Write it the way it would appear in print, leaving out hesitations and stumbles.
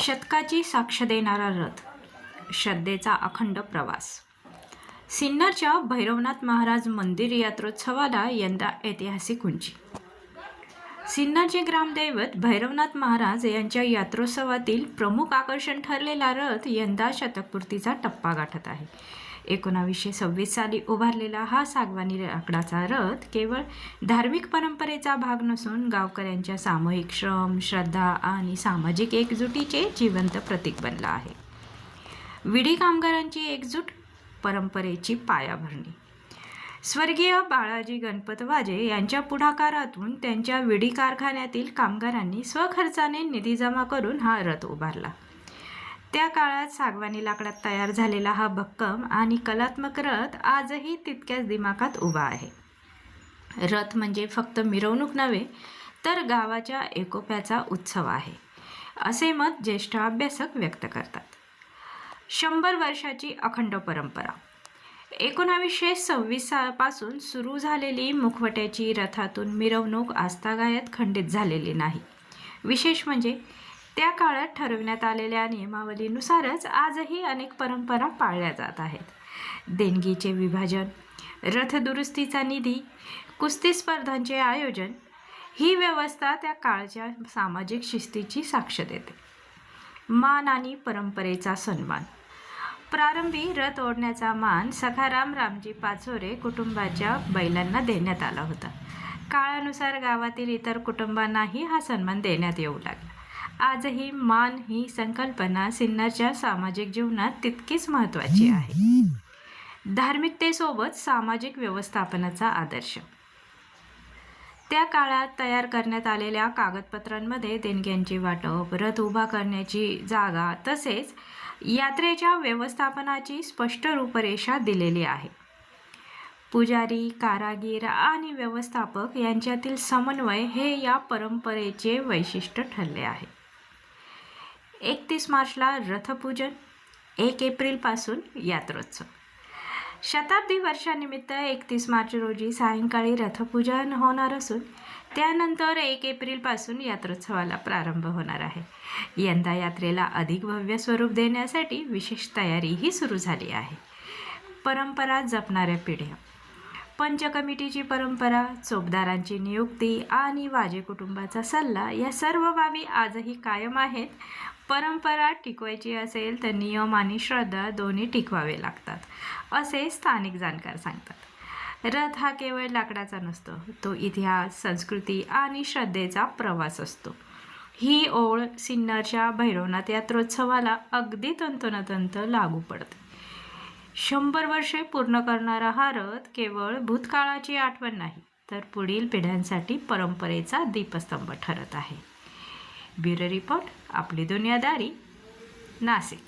शतकाची साक्ष देणारा रथ, श्रद्धेचा अखंड प्रवास. सिन्नरच्या भैरवनाथ महाराज मंदिर यात्रोत्सवाला यंदा ऐतिहासिक उंची. सिन्नरचे ग्रामदैवत भैरवनाथ महाराज यांच्या यात्रोत्सवातील प्रमुख आकर्षण ठरलेला रथ यंदा शतकपूर्तीचा टप्पा गाठत आहे. 1926 साली उभारलेला हा सागवानी लाकडाचा रथ केवळ धार्मिक परंपरेचा भाग नसून गावकऱ्यांच्या सामूहिक श्रम, श्रद्धा आणि सामाजिक एकजुटीचे जिवंत प्रतीक बनला आहे. विडी कामगारांची एकजूट, परंपरेची पायाभरणी. स्वर्गीय बाळाजी गणपत वाजे यांच्या पुढाकारातून त्यांच्या विडी कारखान्यातील कामगारांनी स्वखर्चाने निधी जमा करून हा रथ उभारला. त्या काळात सागवानी लाकडात तयार झालेला हा भक्कम आणि कलात्मक रथ आजही तितक्याच दिमाखात उभा आहे. रथ म्हणजे फक्त मिरवणूक नव्हे, तर गावाच्या एकोप्याचा उत्सव आहे, असे मत ज्येष्ठ अभ्यासक व्यक्त करतात. 100 वर्षाची अखंड परंपरा. 1926 पासून सुरू झालेली मुखवट्याची रथातून मिरवणूक आजतागायत खंडित झालेली नाही. विशेष म्हणजे त्या काळात ठरविण्यात आलेल्या नियमावलीनुसारच आजही अनेक परंपरा पाळल्या जात आहेत. देणगीचे विभाजन, रथदुरुस्तीचा निधी, कुस्ती स्पर्धांचे आयोजन, ही व्यवस्था त्या काळच्या सामाजिक शिस्तीची साक्ष देते. मान आणि परंपरेचा सन्मान. प्रारंभी रथ ओढण्याचा मान सखाराम रामजी पाचोरे कुटुंबाच्या बैलांना देण्यात आला होता. काळानुसार गावातील इतर कुटुंबांनाही हा सन्मान देण्यात येऊ लागला. आजही मान ही संकल्पना सिन्नरच्या सामाजिक जीवनात तितकीच महत्त्वाची आहे. धार्मिकतेसोबत सामाजिक व्यवस्थापनाचा आदर्श. त्या काळात तयार करण्यात आलेल्या कागदपत्रांमध्ये देणग्यांचे वाटप, रथ उभा करण्याची जागा तसेच यात्रेच्या व्यवस्थापनाची स्पष्ट रूपरेषा दिलेली आहे. पुजारी, कारागीर आणि व्यवस्थापक यांच्यातील समन्वय हे या परंपरेचे वैशिष्ट्य ठरले आहे. 31 मार्चला रथपूजन, 1 एप्रिलपासून यात्रोत्सव. शताब्दी वर्षानिमित्त 31 मार्च रोजी सायंकाळी रथपूजन होणार असून त्यानंतर 1 एप्रिलपासून यात्रोत्सवाला प्रारंभ होणार आहे. यंदा यात्रेला अधिक भव्य स्वरूप देण्यासाठी विशेष तयारीही सुरू झाली आहे. परंपरा जपणाऱ्या पिढ्या. पंच कमिटीची परंपरा, चोपदारांची नियुक्ती आणि वाजे कुटुंबाचा सल्ला या सर्व बाबी आजही कायम आहेत. परंपरा टिकवायची असेल तर नियम आणि श्रद्धा दोन्ही टिकवावे लागतात, असे स्थानिक जाणकार सांगतात. रथ हा केवळ लाकडाचा नसतो, तो इतिहास, संस्कृती आणि श्रद्धेचा प्रवास असतो. ही ओळ सिन्नरच्या भैरवनाथ यात्रोत्सवाला अगदी तंतोतंत लागू पडते. 100 वर्षे पूर्ण करणारा हा रथ केवळ भूतकाळाची आठवण नाही, तर पुढील पिढ्यांसाठी परंपरेचा दीपस्तंभ ठरत आहे. ब्युरो रिपोर्ट, आपली दुनियादारी, नाशिक.